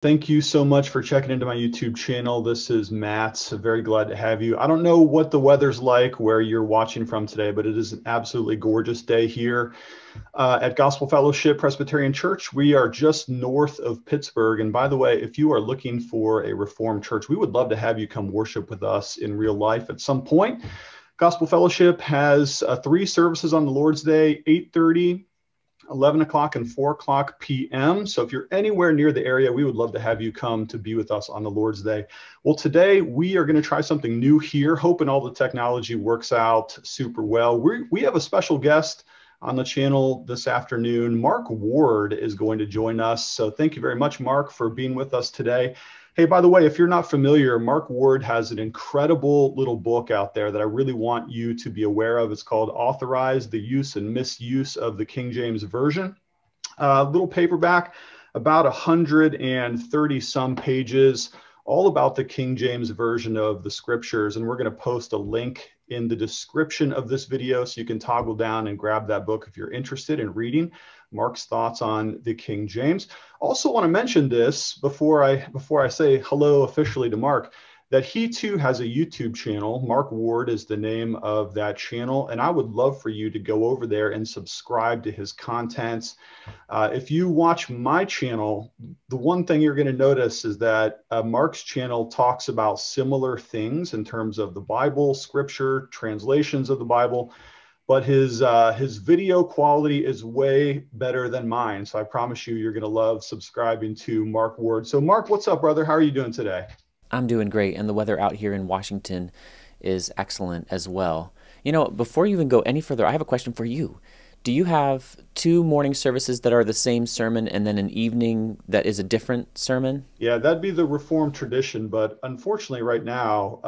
Thank you so much for checking into my YouTube channel. This is Matt. Very glad to have you. I don't know what the weather's like where you're watching from today, but it is an absolutely gorgeous day here at Gospel Fellowship Presbyterian Church. We are just north of Pittsburgh. And by the way, if you are looking for a Reformed church, we would love to have you come worship with us in real life at some point. Gospel Fellowship has 3 services on the Lord's Day, 8:30, 11 o'clock and 4 o'clock p.m. So if you're anywhere near the area, we would love to have you come to be with us on the Lord's Day. Well, today we are going to try something new here, hoping all the technology works out super well. We have a special guest on the channel this afternoon. Mark Ward is going to join us. So thank you very much, Mark, for being with us today. Hey, by the way, if you're not familiar, Mark Ward has an incredible little book out there that I really want you to be aware of. It's called Authorize, the Use and Misuse of the King James Version. Little paperback, about 130 some pages, all about the King James Version of the scriptures. And we're going to post a link in the description of this video so you can toggle down and grab that book if you're interested in reading Mark's thoughts on the King James. Also want to mention this before I say hello officially to Mark, that he too has a YouTube channel. Mark Ward is the name of that channel, and I would love for you to go over there and subscribe to his contents. If you watch my channel, the one thing you're going to notice is that Mark's channel talks about similar things in terms of the Bible, scripture, translations of the Bible, but his video quality is way better than mine. So I promise you, you're going to love subscribing to Mark Ward. So Mark, what's up, brother? How are you doing today? I'm doing great, and the weather out here in Washington is excellent as well. You know, before you even go any further, I have a question for you. Do you have 2 morning services that are the same sermon and then an evening that is a different sermon? Yeah, that'd be the Reformed tradition, but unfortunately right now,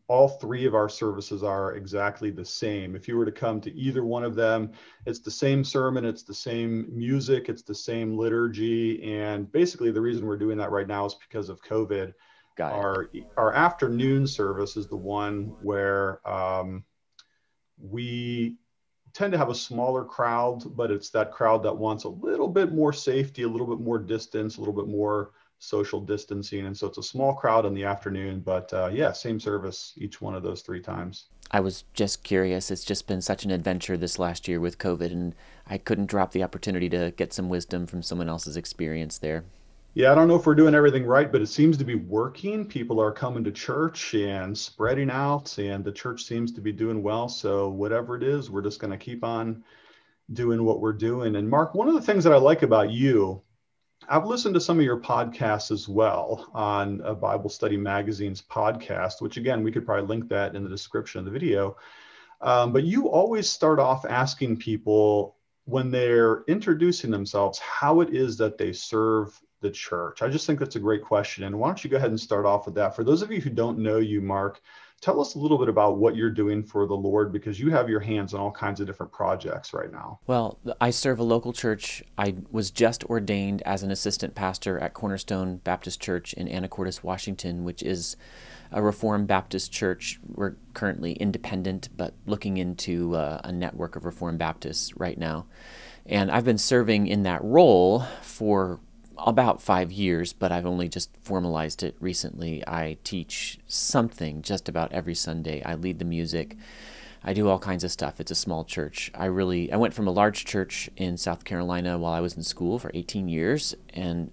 all 3 of our services are exactly the same. If you were to come to either one of them, it's the same sermon, it's the same music, it's the same liturgy, and basically the reason we're doing that right now is because of COVID. Got it. Our afternoon service is the one where we tend to have a smaller crowd, but it's that crowd that wants a little bit more safety, a little bit more distance, a little bit more social distancing. And so it's a small crowd in the afternoon, but yeah, same service each one of those 3 times. I was just curious. It's just been such an adventure this last year with COVID, and I couldn't drop the opportunity to get some wisdom from someone else's experience there. Yeah, I don't know if we're doing everything right, but it seems to be working. People are coming to church and spreading out, and the church seems to be doing well. So whatever it is, we're just going to keep on doing what we're doing. And Mark, one of the things that I like about you, I've listened to some of your podcasts as well on a Bible Study Magazine's podcast, which again, we could probably link that in the description of the video. But you always start off asking people when they're introducing themselves, how it is that they serve the church. I just think that's a great question. And why don't you go ahead and start off with that? For those of you who don't know you, Mark, tell us a little bit about what you're doing for the Lord, because you have your hands on all kinds of different projects right now. Well, I serve a local church. I was just ordained as an assistant pastor at Cornerstone Baptist Church in Anacortes, Washington, which is a Reformed Baptist church. We're currently independent, but looking into a network of Reformed Baptists right now. And I've been serving in that role for about 5 years, but I've only just formalized it recently. I teach something just about every Sunday. I lead the music. I do all kinds of stuff. It's a small church. I went from a large church in South Carolina while I was in school for 18 years and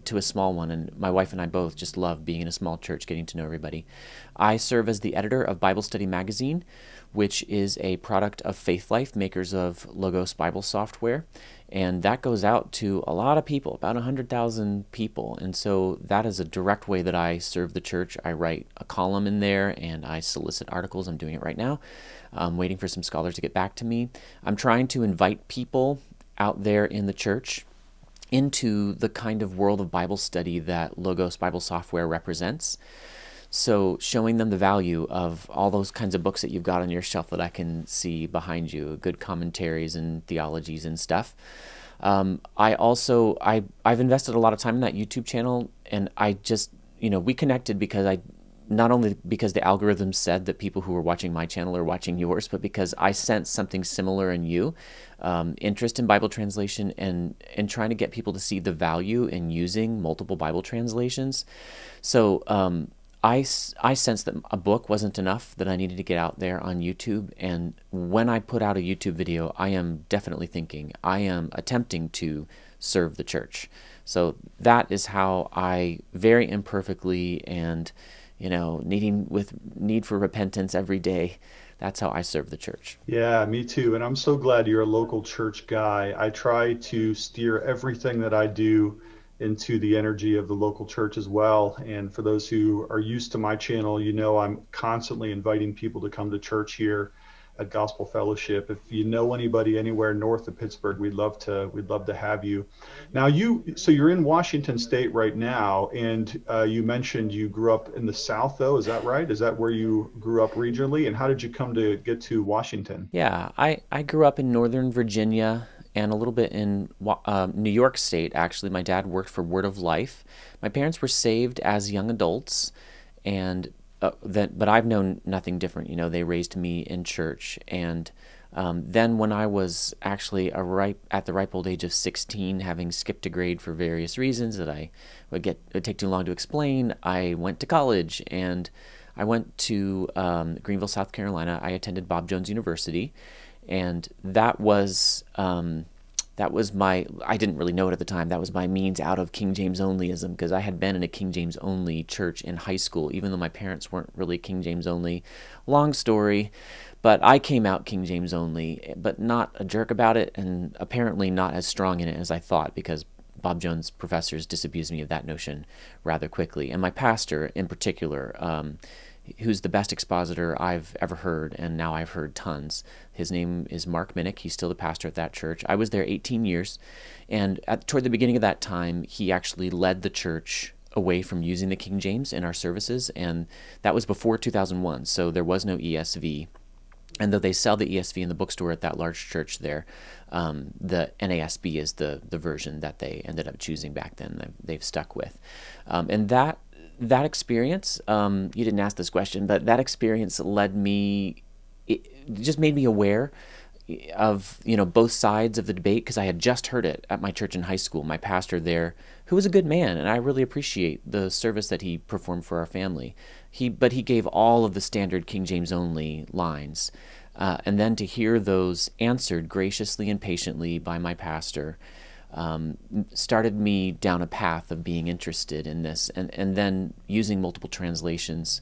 to a small one, and my wife and I both just love being in a small church, getting to know everybody. I serve as the editor of Bible Study Magazine, which is a product of Faith Life, makers of Logos Bible software. And that goes out to a lot of people, about 100,000 people. And so that is a direct way that I serve the church. I write a column in there and I solicit articles. I'm doing it right now. I'm waiting for some scholars to get back to me. I'm trying to invite people out there in the church into the kind of world of Bible study that Logos Bible software represents. So showing them the value of all those kinds of books that you've got on your shelf that I can see behind you, good commentaries and theologies and stuff. I've invested a lot of time in that YouTube channel, and I just, we connected because not only because the algorithm said that people who are watching my channel are watching yours, but because I sense something similar in you, interest in Bible translation and trying to get people to see the value in using multiple Bible translations. So I sensed that a book wasn't enough, that I needed to get out there on YouTube. And when I put out a YouTube video, I am definitely thinking, I am attempting to serve the church. So that is how I very imperfectly and, need for repentance every day, that's how I serve the church. Yeah, me too. And I'm so glad you're a local church guy. I try to steer everything that I do into the energy of the local church as well. And for those who are used to my channel, I'm constantly inviting people to come to church here at Gospel Fellowship. If you know anybody anywhere north of Pittsburgh, we'd love to have you. Now so you're in Washington State right now, and you mentioned you grew up in the South, though. Is that right? Is that where you grew up regionally? And how did you come to get to Washington? Yeah, I grew up in Northern Virginia and a little bit in New York State, actually. My dad worked for Word of Life. My parents were saved as young adults, and but I've known nothing different. They raised me in church. And then when I was actually at the ripe old age of 16, having skipped a grade for various reasons that would take too long to explain, I went to college, and I went to Greenville, South Carolina. I attended Bob Jones University, and that was I didn't really know it at the time, that was my means out of King James Onlyism, because I had been in a King James Only church in high school, even though my parents weren't really King James Only. Long story, but I came out King James Only, but not a jerk about it, and apparently not as strong in it as I thought, because Bob Jones professors disabused me of that notion rather quickly. And my pastor in particular, who's the best expositor I've ever heard, and now I've heard tons. His name is Mark Minnick. He's still the pastor at that church. I was there 18 years, and toward the beginning of that time, he actually led the church away from using the King James in our services, and that was before 2001, so there was no ESV. And though they sell the ESV in the bookstore at that large church there, the NASB is the version that they ended up choosing back then, they've stuck with. And that experience, you didn't ask this question, but that experience it just made me aware of, both sides of the debate, because I had just heard it at my church in high school. My pastor there, who was a good man, and I really appreciate the service that he performed for our family. But he gave all of the standard King James Only lines. And then to hear those answered graciously and patiently by my pastor, started me down a path of being interested in this, and then using multiple translations,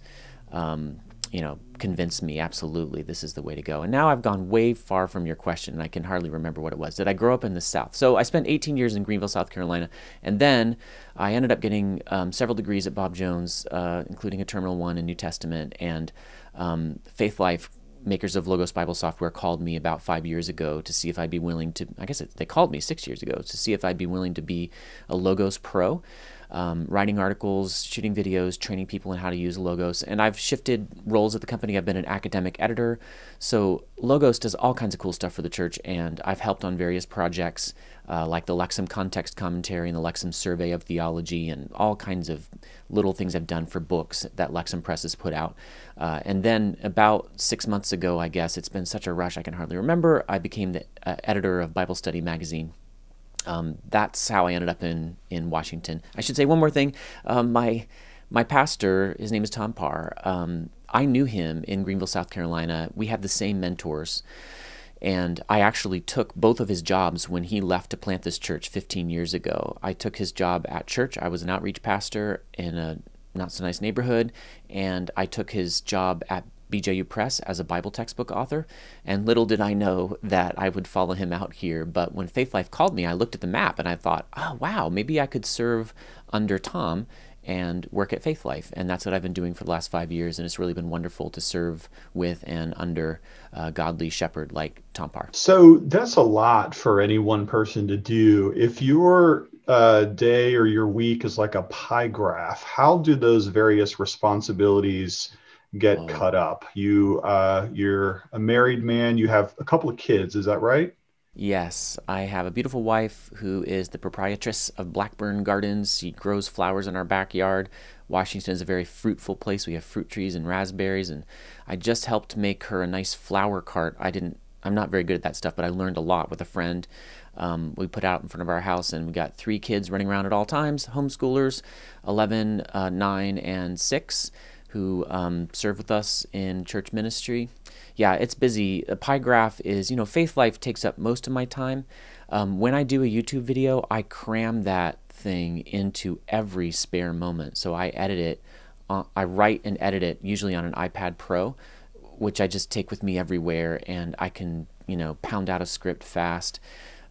convinced me absolutely this is the way to go. And now I've gone way far from your question, and I can hardly remember what it was. Did I grow up in the South? So I spent 18 years in Greenville, South Carolina, and then I ended up getting several degrees at Bob Jones, including a Terminal 1 in New Testament, and Faith Life, makers of Logos Bible software, called me about 5 years ago to see if I'd be willing to, they called me 6 years ago to see if I'd be willing to be a Logos pro, writing articles, shooting videos, training people in how to use Logos. And I've shifted roles at the company. I've been an academic editor. So Logos does all kinds of cool stuff for the church, and I've helped on various projects like the Lexham Context Commentary and the Lexham Survey of Theology, and all kinds of little things I've done for books that Lexham Press has put out. And then about 6 months ago, I guess, it's been such a rush I can hardly remember, I became the editor of Bible Study Magazine. That's how I ended up in Washington. I should say one more thing. My pastor, his name is Tom Parr. I knew him in Greenville, South Carolina. We had the same mentors. And I actually took both of his jobs when he left to plant this church 15 years ago. I took his job at church. I was an outreach pastor in a not-so-nice neighborhood, and I took his job at BJU Press as a Bible textbook author, and little did I know that I would follow him out here. But when Faith Life called me, I looked at the map and I thought, oh, wow, maybe I could serve under Tom and work at Faith Life. And that's what I've been doing for the last 5 years, and it's really been wonderful to serve with and under a godly shepherd like Tom Parr. So that's a lot for any one person to do. If your day or your week is like a pie graph, how do those various responsibilities get cut up? You're a married man, you have a couple of kids, is that right? Yes, I have a beautiful wife who is the proprietress of Blackburn Gardens. She grows flowers in our backyard. Washington is a very fruitful place. We have fruit trees and raspberries, and I just helped make her a nice flower cart. I'm not very good at that stuff, but I learned a lot with a friend. We put out in front of our house, and we got 3 kids running around at all times, homeschoolers, 11, 9, and 6, who serve with us in church ministry. Yeah, it's busy. A pie graph is, faith life takes up most of my time. When I do a YouTube video, I cram that thing into every spare moment. So I edit it. I write and edit it usually on an iPad Pro, which I just take with me everywhere, and I can, pound out a script fast.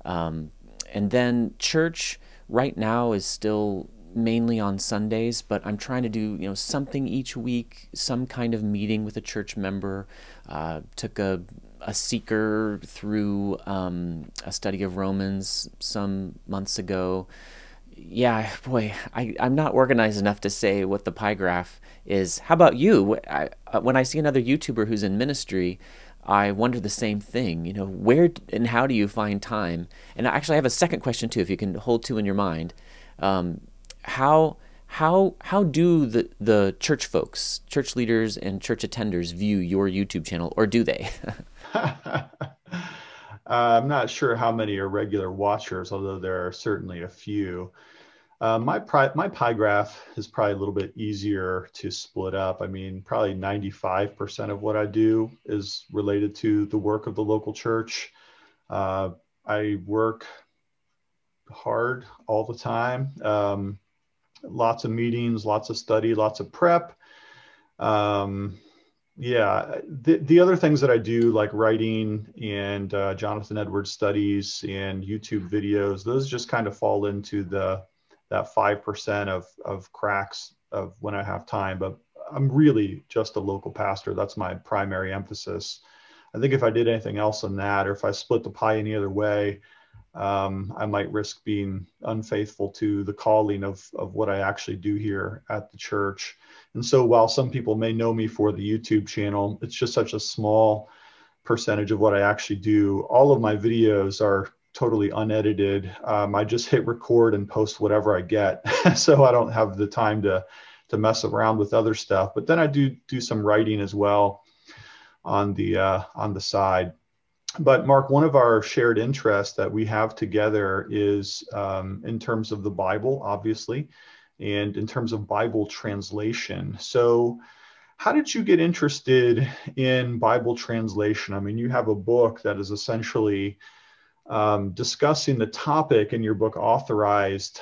And then church right now is still mainly on Sundays, but I'm trying to do, something each week, some kind of meeting with a church member. Took a seeker through a study of Romans some months ago. Yeah, boy, I'm not organized enough to say what the pie graph is. How about you? When I see another YouTuber who's in ministry, I wonder the same thing. Where and how do you find time? And actually, I have a second question too, if you can hold 2 in your mind. How do the church folks, church leaders, and church attenders view your YouTube channel, or do they? I'm not sure how many are regular watchers, although there are certainly a few. My pie graph is probably a little bit easier to split up. I mean, probably 95% of what I do is related to the work of the local church. I work hard all the time. Lots of meetings, lots of study, lots of prep. Yeah, the other things that I do, like writing and Jonathan Edwards studies and YouTube videos, those just kind of fall into that 5% of cracks of when I have time. But I'm really just a local pastor. That's my primary emphasis. I think if I did anything else than that, or if I split the pie any other way, I might risk being unfaithful to the calling of what I actually do here at the church. And so while some people may know me for the YouTube channel, it's just such a small percentage of what I actually do. All of my videos are totally unedited. I just hit record and post whatever I get. So I don't have the time to mess around with other stuff. But then I do some writing as well on the side. But Mark, one of our shared interests that we have together is in terms of the Bible, obviously, and in terms of Bible translation. So how did you get interested in Bible translation? I mean, you have a book that is essentially discussing the topic in your book, Authorized,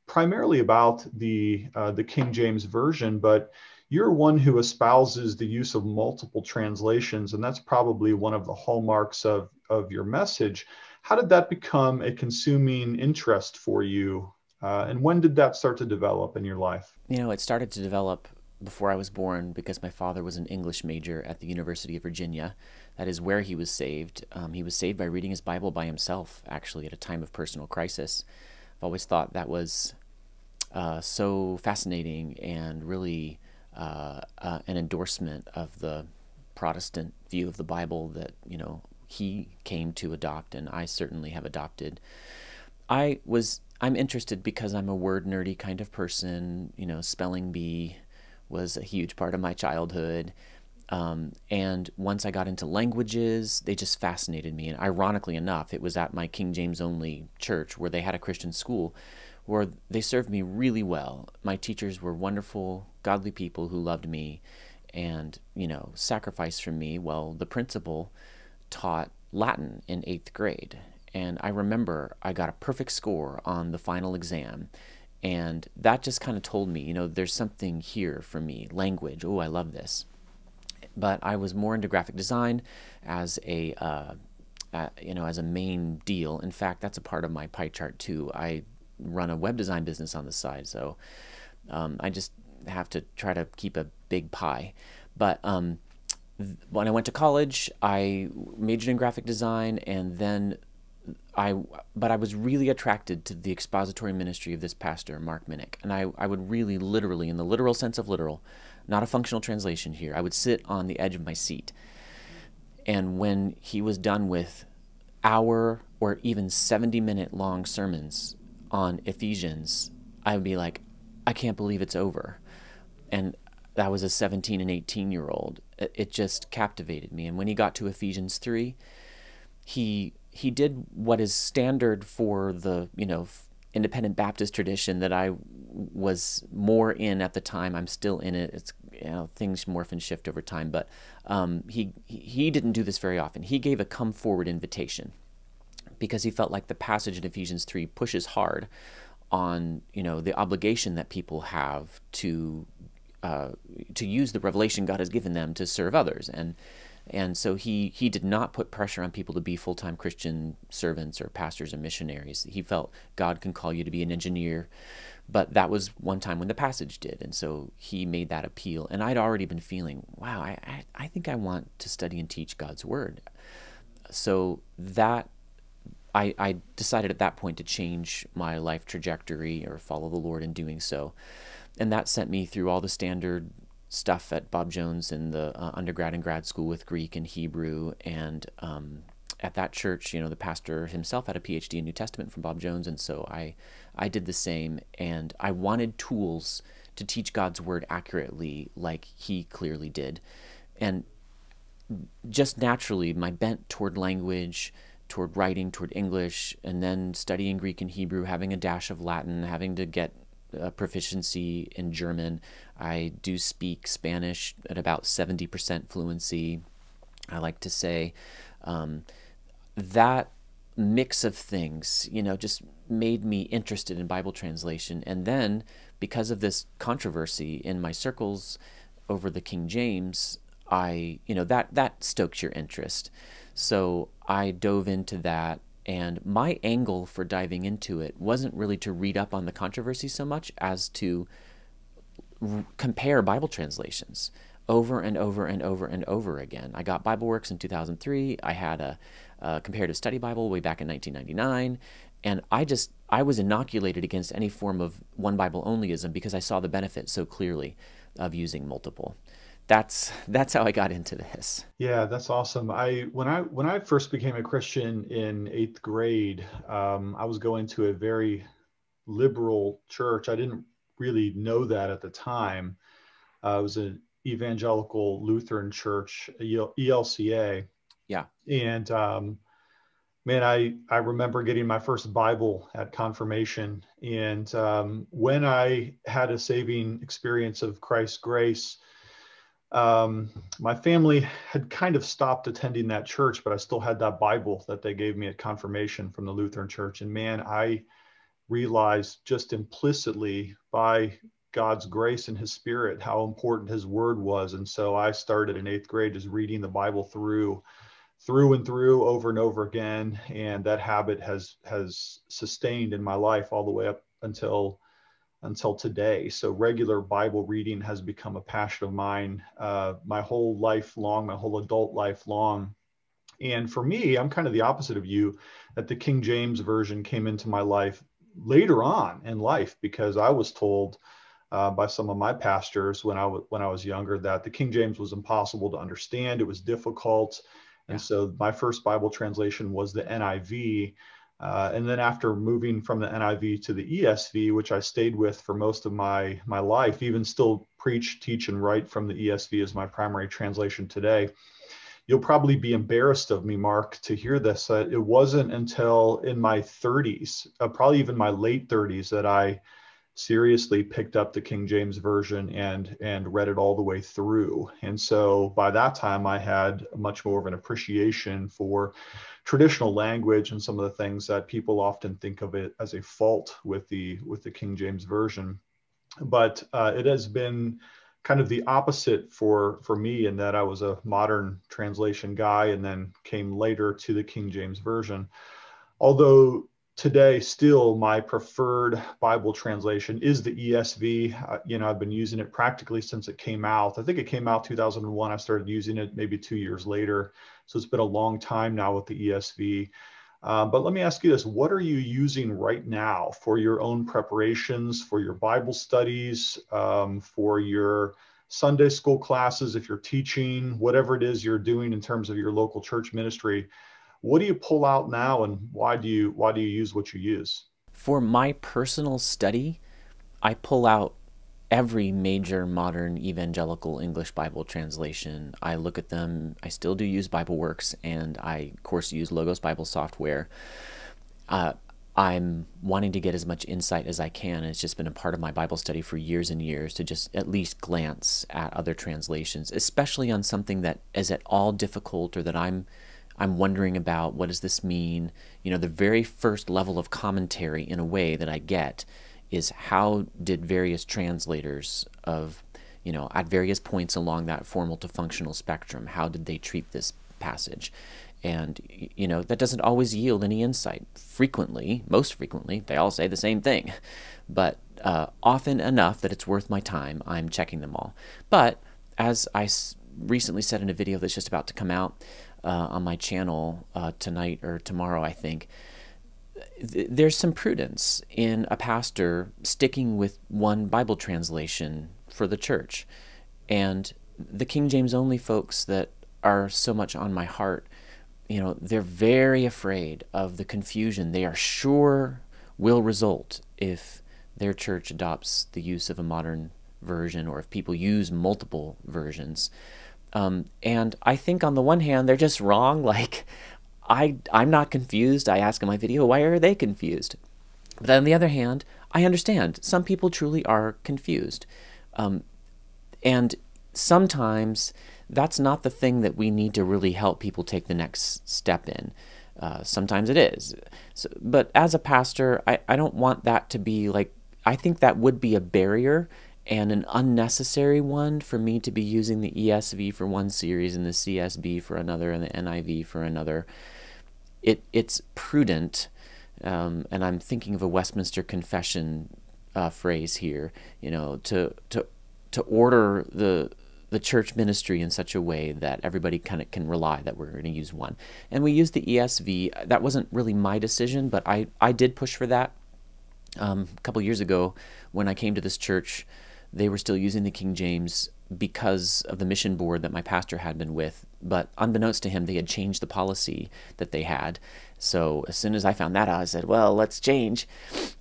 primarily about the King James Version, but you're one who espouses the use of multiple translations, and that's probably one of the hallmarks of your message. How did that become a consuming interest for you? And when did that start to develop in your life? It started to develop before I was born because my father was an English major at the University of Virginia. That is where he was saved. He was saved by reading his Bible by himself, actually, at a time of personal crisis. I've always thought that was so fascinating and really an endorsement of the Protestant view of the Bible that, he came to adopt, and I certainly have adopted. I'm interested because I'm a word nerdy kind of person. Spelling bee was a huge part of my childhood. And once I got into languages, they just fascinated me. And ironically enough, it was at my King James only church where they had a Christian school where they served me really well. My teachers were wonderful, godly people who loved me and, sacrificed for me. Well, the principal taught Latin in 8th grade. And I remember I got a perfect score on the final exam. And that just kind of told me, there's something here for me. Language. Oh, I love this. But I was more into graphic design as as a main deal. In fact, that's a part of my pie chart too. I run a web design business on the side, so I just have to try to keep a big pie. But when I went to college, I majored in graphic design, and then I was really attracted to the expository ministry of this pastor, Mark Minnick. And I would really literally, in the literal sense of literal, not a functional translation here, I would sit on the edge of my seat. And when he was done with hour or even 70-minute long sermons on Ephesians, I would be like, I can't believe it's over. And that was a 17 and 18-year-old. It just captivated me. And when he got to Ephesians 3, he did what is standard for the, independent Baptist tradition that I was more in at the time. I'm still in it. It's, things morph and shift over time, but he didn't do this very often. He gave a come forward invitation because he felt like the passage in Ephesians 3 pushes hard on, the obligation that people have to use the revelation God has given them to serve others. And so he did not put pressure on people to be full-time Christian servants or pastors or missionaries. He felt God can call you to be an engineer, but that was one time when the passage did. And so he made that appeal. And I'd already been feeling, wow, I think I want to study and teach God's word. So that I decided at that point to change my life trajectory or follow the Lord in doing so. And that sent me through all the standard stuff at Bob Jones in the undergrad and grad school with Greek and Hebrew. And at that church, the pastor himself had a PhD in New Testament from Bob Jones. And so I did the same. And I wanted tools to teach God's word accurately like he clearly did. And just naturally, my bent toward language, toward writing, toward English, and then studying Greek and Hebrew, having a dash of Latin, having to get proficiency in German. I do speak Spanish at about 70% fluency. I like to say that mix of things, just made me interested in Bible translation. And then because of this controversy in my circles over the King James, that stokes your interest. So I dove into that. And my angle for diving into it wasn't really to read up on the controversy so much as to compare Bible translations over and over and over and over again. I got BibleWorks in 2003. I had a comparative study Bible way back in 1999. And I was inoculated against any form of one Bible onlyism because I saw the benefit so clearly of using multiple. That's how I got into this. Yeah, that's awesome. When I first became a Christian in 8th grade, I was going to a very liberal church. I didn't really know that at the time. It was an Evangelical Lutheran church, ELCA. Yeah. And man, I remember getting my first Bible at confirmation. And when I had a saving experience of Christ's grace, my family had kind of stopped attending that church, but I still had that Bible that they gave me at confirmation from the Lutheran church. And man, I realized just implicitly by God's grace and his spirit, how important his word was. And so I started in 8th grade, just reading the Bible through and through over and over again. And that habit has sustained in my life all the way up until today. So regular Bible reading has become a passion of mine, my whole life long, my whole adult life long. And for me, I'm kind of the opposite of you, that the King James version came into my life later on in life, because I was told by some of my pastors when I was younger that the King James was impossible to understand. It was difficult. And so my first Bible translation was the NIV. And then after moving from the NIV to the ESV, which I stayed with for most of my life, even still preach, teach, and write from the ESV as my primary translation today. You'll probably be embarrassed of me, Mark, to hear this. It wasn't until in my 30s, probably even my late 30s, that I seriously picked up the King James Version and read it all the way through. And so by that time, I had much more of an appreciation for traditional language and some of the things that people often think of it as a fault with the King James Version. But it has been kind of the opposite for me, in that I was a modern translation guy and then came later to the King James Version. Although today, still my preferred Bible translation is the ESV. I've been using it practically since it came out. I think it came out 2001. I started using it maybe 2 years later. So it's been a long time now with the ESV. But let me ask you this. What are you using right now for your own preparations, for your Bible studies, for your Sunday school classes, if you're teaching, whatever it is you're doing in terms of your local church ministry? What do you pull out now, and why do you use what you use? For my personal study, I pull out every major modern evangelical English Bible translation. I look at them. I still do use BibleWorks, and I, of course, use Logos Bible software. I'm wanting to get as much insight as I can. It's just been a part of my Bible study for years and years to just at least glance at other translations, especially on something that is at all difficult or that I'm wondering about. What does this mean? You know, the very first level of commentary, in a way, that I get is how did various translators of, you know, at various points along that formal to functional spectrum, how did they treat this passage? And, you know, that doesn't always yield any insight. Frequently, most frequently, they all say the same thing. But often enough that it's worth my time, I'm checking them all. But as I recently said in a video that's just about to come out on my channel tonight or tomorrow, I think, there's some prudence in a pastor sticking with one Bible translation for the church. And the King James only folks that are so much on my heart, you know, they're very afraid of the confusion they are sure will result if their church adopts the use of a modern version, or if people use multiple versions. And I think on the one hand, they're just wrong. Like, I'm not confused. I ask in my video, why are they confused? But on the other hand, I understand. Some people truly are confused. And sometimes that's not the thing that we need to really help people take the next step in. Sometimes it is. So, but as a pastor, I don't want that to be like, I think that would be a barrier and an unnecessary one for me to be using the ESV for one series and the CSB for another and the NIV for another. It's prudent, and I'm thinking of a Westminster Confession phrase here, you know, to order the church ministry in such a way that everybody kind of can rely that we're going to use one. And we used the ESV. That wasn't really my decision, but I did push for that. A couple years ago, when I came to this church, they were still using the King James because of the mission board that my pastor had been with. But unbeknownst to him, they had changed the policy that they had. So as soon as I found that out, I said, well, let's change.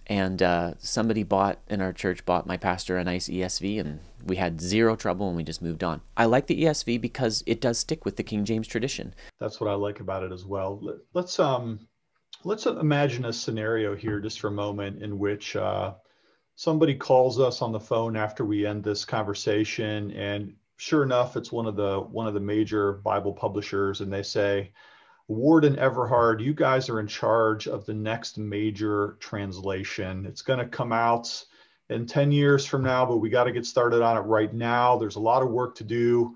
And somebody in our church bought my pastor a nice ESV, and we had zero trouble, and we just moved on. I like the ESV because it does stick with the King James tradition. That's what I like about it as well. Let's imagine a scenario here just for a moment in which somebody calls us on the phone after we end this conversation, and sure enough, it's one of the major Bible publishers, and they say, Ward and Everhard, you guys are in charge of the next major translation. It's going to come out in 10 years from now, but we got to get started on it right now. There's a lot of work to do.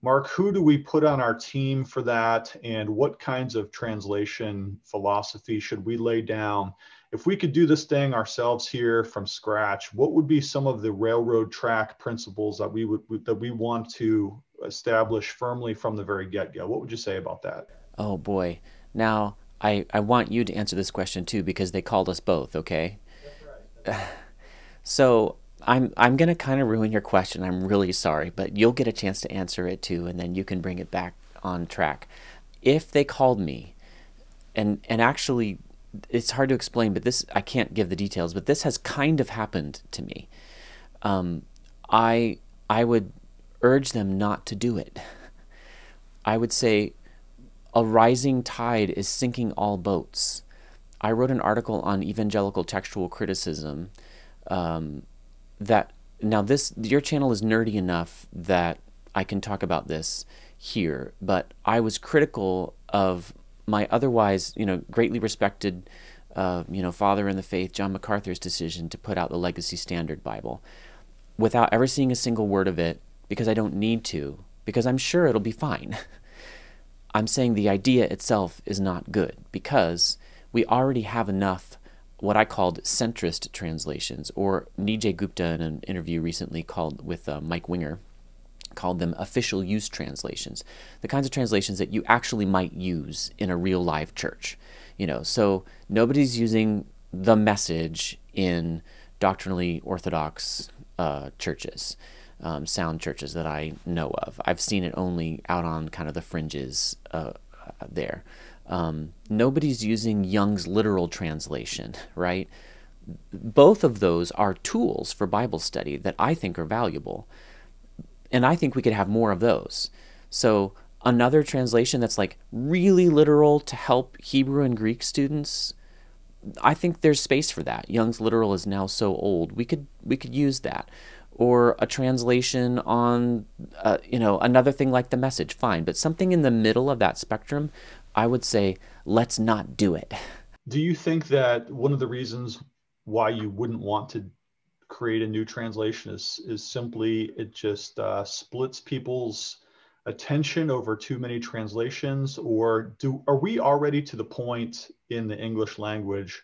Mark, who do we put on our team for that? And what kinds of translation philosophy should we lay down? If we could do this thing ourselves here from scratch, what would be some of the railroad track principles that we want to establish firmly from the very get-go? What would you say about that? Oh boy. Now, I want you to answer this question too, because they called us both, okay? That's right. So I'm going to kind of ruin your question. I'm really sorry, but you'll get a chance to answer it too, and then you can bring it back on track. If they called me, and actually, it's hard to explain, but this, I can't give the details, but this has kind of happened to me. I would urge them not to do it. I would say, a rising tide is sinking all boats. I wrote an article on evangelical textual criticism that, now your channel is nerdy enough that I can talk about this here, but I was critical of my otherwise, greatly respected, father in the faith, John MacArthur's decision to put out the Legacy Standard Bible without ever seeing a single word of it, because I don't need to, because I'm sure it'll be fine. I'm saying the idea itself is not good, because we already have enough what I called centrist translations, or Nijay Gupta in an interview recently with Mike Winger called them official use translations, the kinds of translations that you actually might use in a real live church. So nobody's using the message in doctrinally orthodox churches, sound churches that I know of. I've seen it only out on kind of the fringes there. Nobody's using Young's literal translation, right? Both of those are tools for Bible study that I think are valuable. And I think we could have more of those. So another translation that's like really literal to help Hebrew and Greek students, I think there's space for that. Young's literal is now so old. We could use that. Or a translation on, another thing like the Message, fine. But something in the middle of that spectrum, I would say, let's not do it. Do you think that one of the reasons why you wouldn't want to create a new translation is simply it just splits people's attention over too many translations? Or are we already to the point in the English language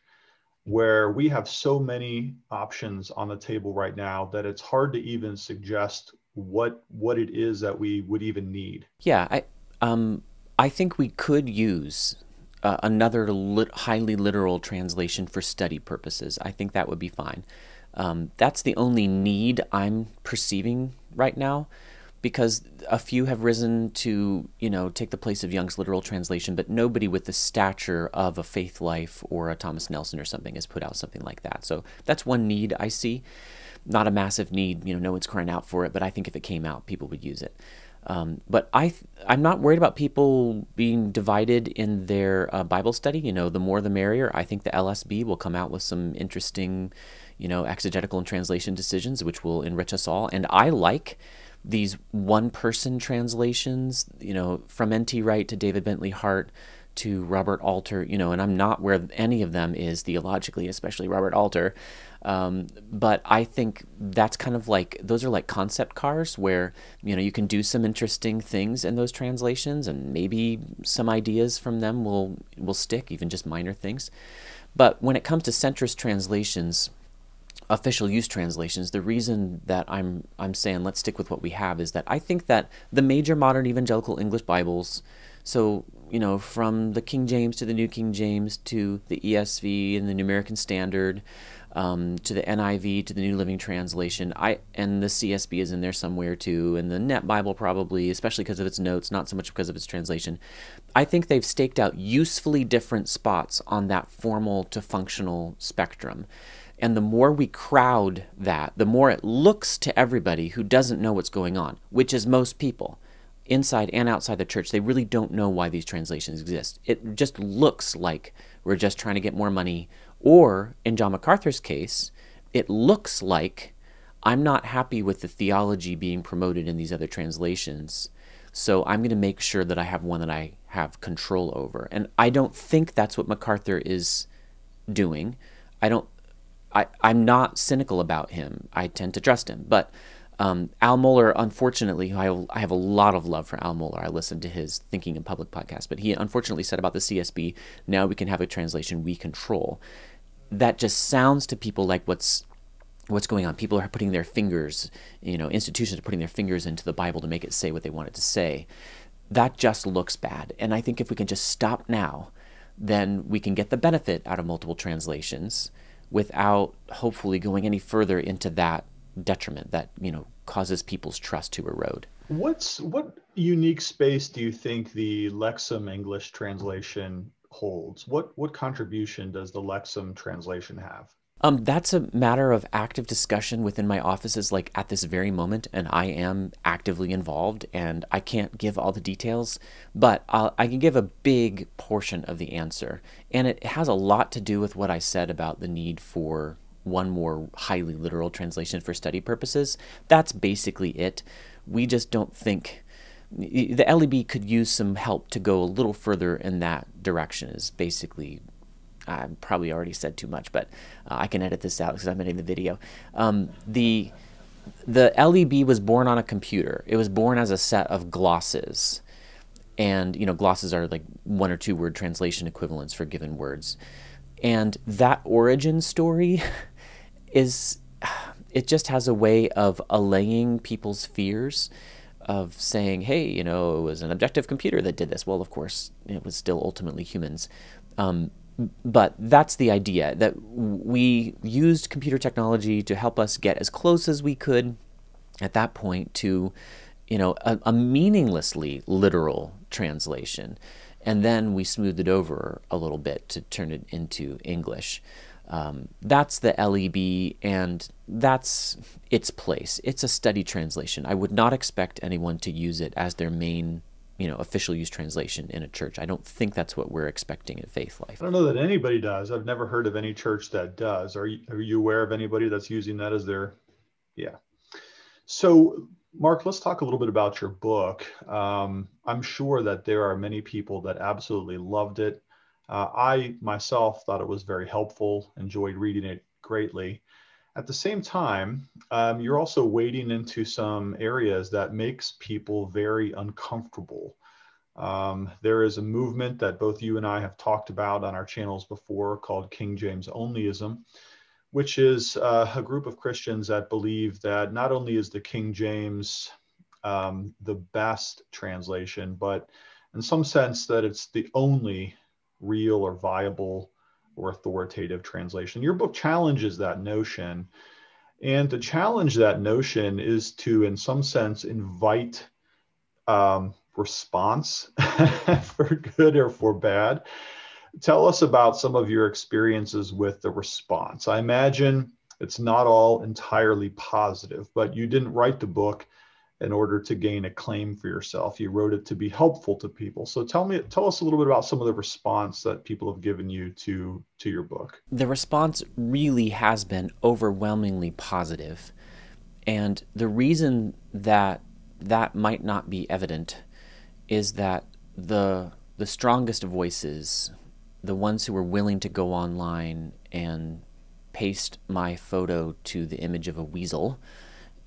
where we have so many options on the table right now that it's hard to even suggest what it is that we would even need? Yeah, I think we could use another highly literal translation for study purposes. I think that would be fine. That's the only need I'm perceiving right now, because a few have risen to, take the place of Young's literal translation, but nobody with the stature of a Faith Life or a Thomas Nelson or something has put out something like that. So that's one need I see. Not a massive need, no one's crying out for it, but I think if it came out, people would use it. But I'm not worried about people being divided in their Bible study. The more the merrier. I think the LSB will come out with some interesting, exegetical and translation decisions, which will enrich us all. And I like these one-person translations, from N.T. Wright to David Bentley Hart to Robert Alter, and I'm not where any of them is theologically, especially Robert Alter. But I think that's kind of like, those are like concept cars where, you can do some interesting things in those translations, and maybe some ideas from them will stick, even just minor things. But when it comes to centrist translations, official use translations, the reason that I'm saying let's stick with what we have is that I think that the major modern evangelical English Bibles, so from the King James to the New King James to the ESV and the New American Standard, to the NIV to the New Living Translation, and the CSB is in there somewhere too, and the Net Bible probably, especially because of its notes, not so much because of its translation. I think they've staked out usefully different spots on that formal to functional spectrum. And the more we crowd that, the more it looks to everybody who doesn't know what's going on, which is most people, inside and outside the church. They really don't know why these translations exist. It just looks like we're just trying to get more money. Or, in John MacArthur's case, it looks like I'm not happy with the theology being promoted in these other translations, so I'm going to make sure that I have one that I have control over. And I don't think that's what MacArthur is doing. I'm not cynical about him. I tend to trust him. But Al Mohler, unfortunately, I have a lot of love for Al Mohler. I listened to his Thinking in Public podcast, but he unfortunately said about the CSB, now we can have a translation we control. That just sounds to people like what's going on. People are putting their fingers, institutions are putting their fingers into the Bible to make it say what they want it to say. That just looks bad. And I think if we can just stop now, then we can get the benefit out of multiple translations without hopefully going any further into that detriment that causes people's trust to erode. What unique space do you think the Lexham English translation holds? What contribution does the Lexham translation have? That's a matter of active discussion within my offices, like at this very moment, and I am actively involved, and I can't give all the details, but I can give a big portion of the answer, and it has a lot to do with what I said about the need for one more highly literal translation for study purposes. That's basically it. We just don't think the LEB could use some help to go a little further in that direction. Is basically, I probably already said too much, but I can edit this out because I'm editing the video. The LEB was born on a computer. It was born as a set of glosses, and glosses are like 1 or 2 word translation equivalents for given words. And that origin story it just has a way of allaying people's fears of saying, hey, it was an objective computer that did this. Well, of course, it was still ultimately humans. But that's the idea, that we used computer technology to help us get as close as we could at that point to, a meaninglessly literal translation. and then we smoothed it over a little bit to turn it into English. That's the LEB, and that's its place. It's a study translation. I would not expect anyone to use it as their main, official use translation in a church. I don't think that's what we're expecting at Faith Life. I don't know that anybody does. I've never heard of any church that does. Are you aware of anybody that's using that as their, yeah. So, Mark, let's talk a little bit about your book. I'm sure that there are many people that absolutely loved it. I myself thought it was very helpful, enjoyed reading it greatly. At the same time, you're also wading into some areas that makes people very uncomfortable. There is a movement that both you and I have talked about on our channels before called King James Onlyism, which is a group of Christians that believe that not only is the King James the best translation, but in some sense that it's the only real or viable or authoritative translation. Your book challenges that notion. And to challenge that notion is to, in some sense, invite response for good or for bad. Tell us about some of your experiences with the response. I imagine it's not all entirely positive, but you didn't write the book in order to gain acclaim for yourself. You wrote it to be helpful to people. So tell us a little bit about some of the response that people have given you to your book. The response really has been overwhelmingly positive. And the reason that might not be evident is that the strongest voices, the ones who were willing to go online and paste my photo to the image of a weasel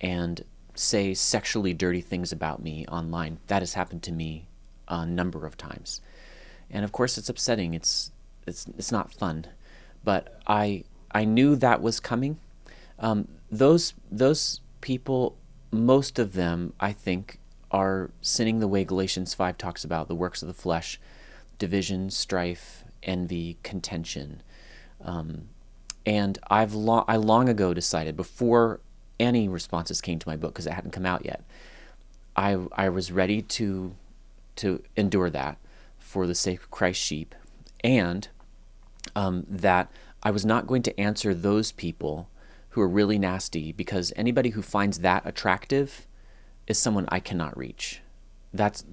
and say sexually dirty things about me online, that has happened to me a number of times. And of course it's upsetting. It's not fun. But I knew that was coming. Those people, most of them, I think, are sinning the way Galatians 5 talks about, the works of the flesh, division, strife, envy, contention. And I long ago decided, before any responses came to my book, because it hadn't come out yet, I was ready to endure that for the sake of Christ's sheep, and that I was not going to answer those people who are really nasty, because anybody who finds that attractive is someone I cannot reach.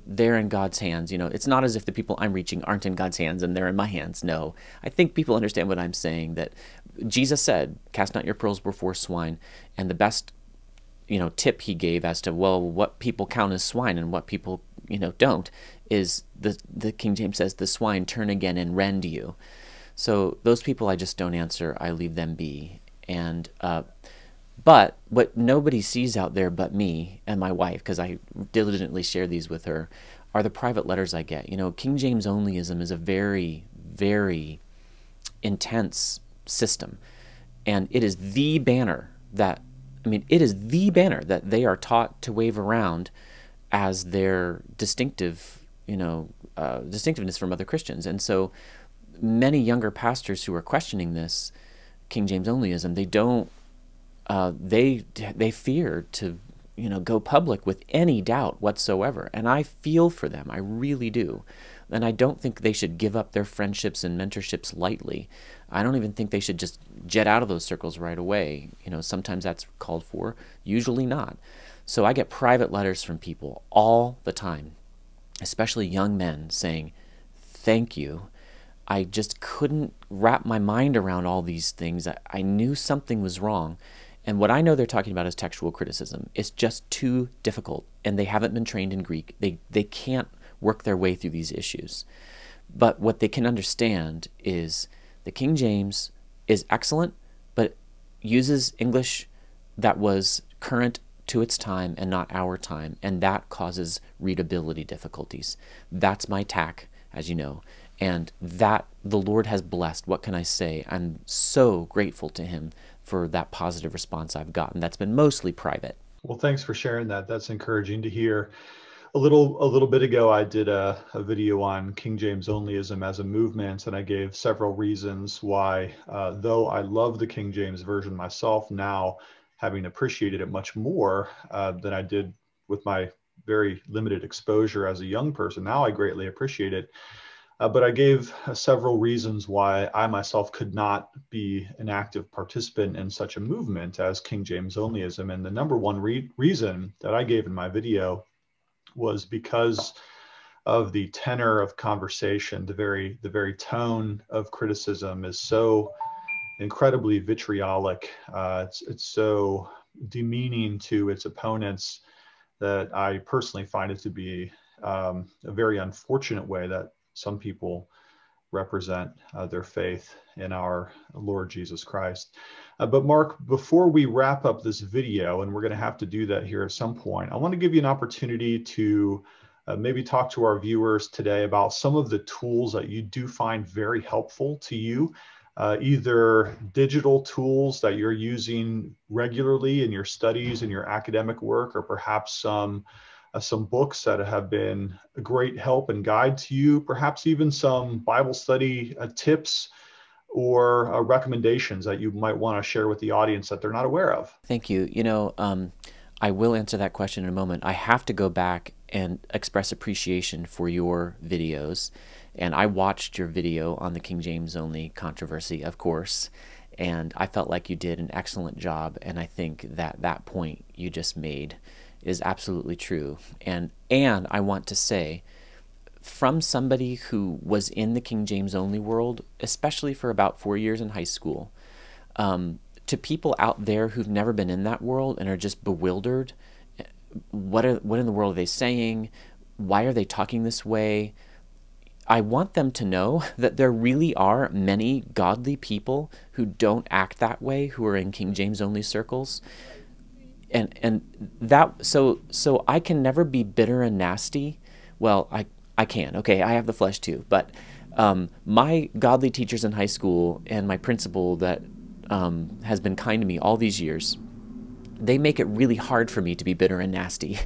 They're in God's hands. It's not as if the people I'm reaching aren't in God's hands and they're in my hands. No, I think people understand what I'm saying, that Jesus said, cast not your pearls before swine. And the best, tip he gave as to, well, what people count as swine and what people, don't, is the King James says, the swine turn again and rend you. So those people I just don't answer. I leave them be. And, but what nobody sees out there but me and my wife, because I diligently share these with her, are the private letters I get. King James Onlyism is a very, very intense system. And it is the banner that, they are taught to wave around as their distinctiveness from other Christians. And so many younger pastors who are questioning this King James Onlyism, they don't, they fear to, go public with any doubt whatsoever. And I feel for them. I really do. And I don't think they should give up their friendships and mentorships lightly. I don't even think they should just jet out of those circles right away. Sometimes that's called for, usually not. So I get private letters from people all the time, especially young men, saying, thank you. I just couldn't wrap my mind around all these things. I knew something was wrong. And what I know they're talking about is textual criticism. It's just too difficult, and they haven't been trained in Greek. They can't work their way through these issues. But what they can understand is the King James is excellent, but uses English that was current to its time and not our time, and that causes readability difficulties. That's my tack, as you know, and that the Lord has blessed. What can I say? I'm so grateful to him for that positive response I've gotten. That's been mostly private. Well, thanks for sharing that. That's encouraging to hear. A little bit ago, I did a video on King James Onlyism as a movement, and I gave several reasons why, though I love the King James Version myself now, having appreciated it much more than I did with my very limited exposure as a young person, now I greatly appreciate it. But I gave several reasons why I myself could not be an active participant in such a movement as King James Onlyism. And the number one reason that I gave in my video was because of the tenor of conversation. The very tone of criticism is so incredibly vitriolic. It's so demeaning to its opponents that I personally find it to be a very unfortunate way that some people represent their faith in our Lord Jesus Christ. But Mark, before we wrap up this video, and we're going to have to do that here at some point, I want to give you an opportunity to maybe talk to our viewers today about some of the tools that you do find very helpful to you, either digital tools that you're using regularly in your studies and your academic work, or perhaps some books that have been a great help and guide to you, perhaps even some Bible study tips or recommendations that you might want to share with the audience that they're not aware of. Thank you. I will answer that question in a moment. I have to go back and express appreciation for your videos. And I watched your video on the King James only controversy, of course, and I felt like you did an excellent job. And I think that that point you just made is absolutely true. And I want to say, from somebody who was in the King James only world, especially for about 4 years in high school, to people out there who've never been in that world and are just bewildered, what in the world are they saying? Why are they talking this way? I want them to know that there really are many godly people who don't act that way, who are in King James only circles. And that, so I can never be bitter and nasty. Well, I can, okay, I have the flesh too, but my godly teachers in high school and my principal that has been kind to me all these years, they make it really hard for me to be bitter and nasty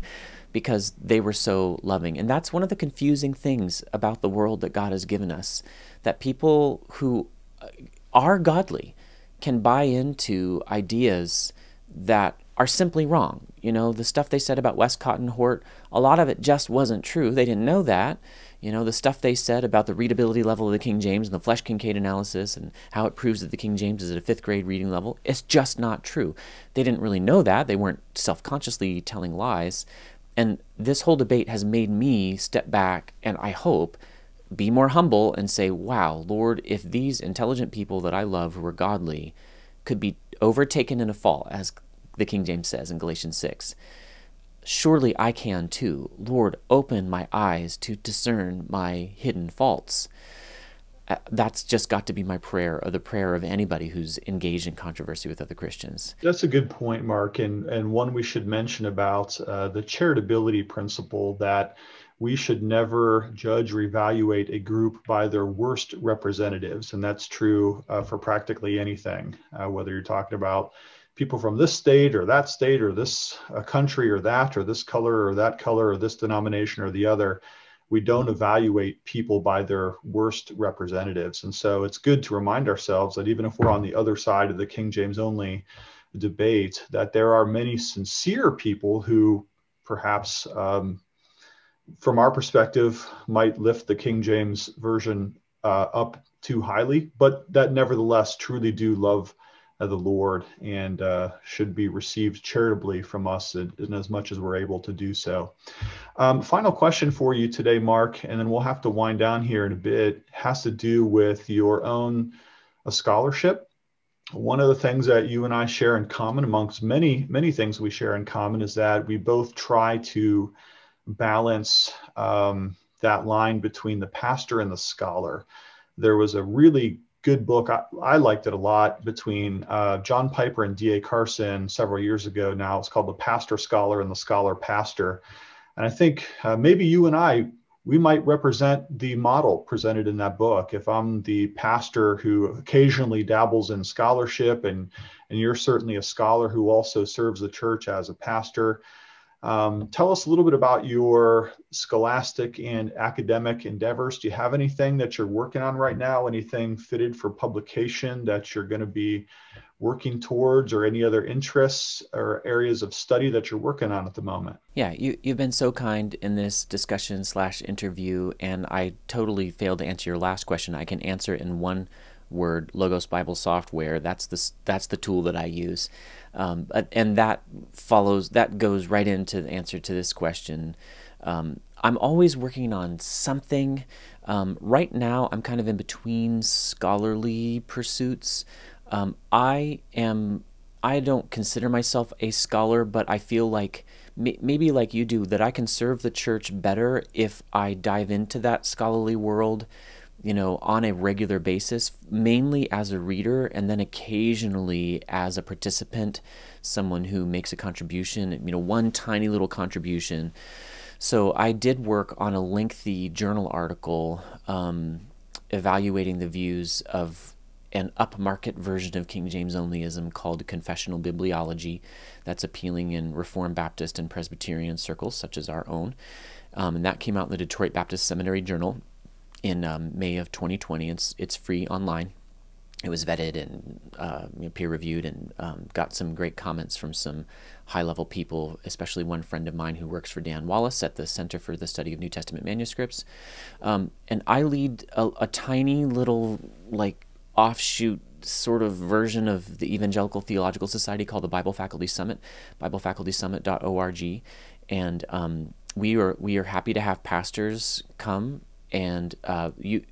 because they were so loving. And that's one of the confusing things about the world that God has given us, that people who are godly can buy into ideas that are simply wrong. You know, the stuff they said about Westcott and Hort, a lot of it just wasn't true. They didn't know that. You know, the stuff they said about the readability level of the King James and the Flesch-Kincaid analysis and how it proves that the King James is at a 5th grade reading level, it's just not true. They didn't really know that. They weren't self-consciously telling lies. And this whole debate has made me step back and, I hope, be more humble and say, wow, Lord, if these intelligent people that I love who are godly could be overtaken in a fault, as the King James says in Galatians 6, surely I can too. Lord, open my eyes to discern my hidden faults. That's just got to be my prayer, or the prayer of anybody who's engaged in controversy with other Christians. That's a good point, Mark, and one we should mention about the charitability principle, that we should never judge or evaluate a group by their worst representatives. And that's true for practically anything, whether you're talking about people from this state or this country or that, or this color or that color, or this denomination or the other. We don't evaluate people by their worst representatives. And so it's good to remind ourselves that even if we're on the other side of the King James only debate, that there are many sincere people who perhaps, from our perspective, might lift the King James version up too highly, but that nevertheless truly do love the Lord and should be received charitably from us in as much as we're able to do so. Final question for you today, Mark, and then we'll have to wind down here in a bit, has to do with your own scholarship. One of the things that you and I share in common, amongst many, many things we share in common, is that we both try to balance that line between the pastor and the scholar. There was a really good book, I liked it a lot, between John Piper and D.A. Carson several years ago now. It's called The Pastor Scholar and the Scholar Pastor. And I think maybe you and we might represent the model presented in that book. If I'm the pastor who occasionally dabbles in scholarship, and you're certainly a scholar who also serves the church as a pastor, tell us a little bit about your scholastic and academic endeavors. Do you have anything that you're working on right now? Anything fitted for publication that you're going to be working towards, or any other interests or areas of study that you're working on at the moment? Yeah, you've been so kind in this discussion/interview, and I totally failed to answer your last question. I can answer it in one word: Logos Bible Software. That's the tool that I use, and that goes right into the answer to this question. I'm always working on something. Right now, I'm kind of in between scholarly pursuits. I don't consider myself a scholar, but I feel like maybe like you do, that I can serve the church better if I dive into that scholarly world, on a regular basis, mainly as a reader, and then occasionally as a participant, someone who makes a contribution, one tiny little contribution. So I did work on a lengthy journal article evaluating the views of an upmarket version of King James Onlyism called Confessional Bibliology, that's appealing in Reformed Baptist and Presbyterian circles such as our own. And that came out in the Detroit Baptist Seminary Journal in May of 2020. It's free online. It was vetted and peer-reviewed, and got some great comments from some high-level people, especially one friend of mine who works for Dan Wallace at the Center for the Study of New Testament Manuscripts. And I lead a tiny little, offshoot sort of version of the Evangelical Theological Society called the Bible Faculty Summit, BibleFacultySummit.org. And we are happy to have pastors come. And you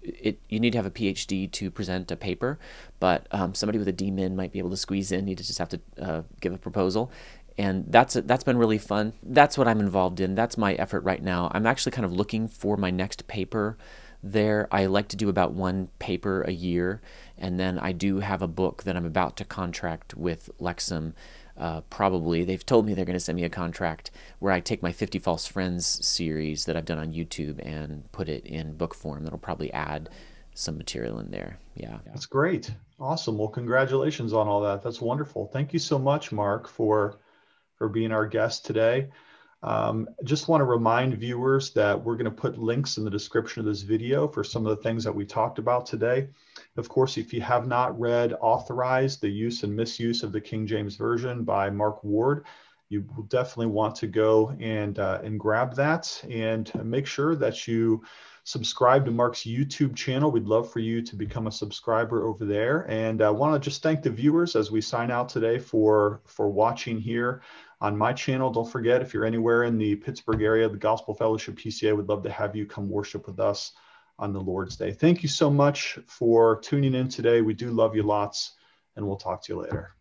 need to have a PhD to present a paper, but somebody with a D-Min might be able to squeeze in. You just have to give a proposal, and that's been really fun. That's what I'm involved in. That's my effort right now. I'm actually kind of looking for my next paper there. I like to do about one paper a year, and then I do have a book that I'm about to contract with Lexham. Probably. They've told me they're going to send me a contract where I take my 50 False Friends series that I've done on YouTube and put it in book form. That'll probably add some material in there. Yeah. That's great. Awesome. Well, congratulations on all that. That's wonderful. Thank you so much, Mark, for being our guest today. Just want to remind viewers that we're going to put links in the description of this video for some of the things that we talked about today. Of course, if you have not read Authorize, the Use and Misuse of the King James Version by Mark Ward, you will definitely want to go and grab that, and make sure that you subscribe to Mark's YouTube channel. We'd love for you to become a subscriber over there. And I want to just thank the viewers as we sign out today for watching here on my channel. Don't forget, if you're anywhere in the Pittsburgh area, the Gospel Fellowship PCA would love to have you come worship with us on the Lord's Day. Thank you so much for tuning in today. We do love you lots, and we'll talk to you later.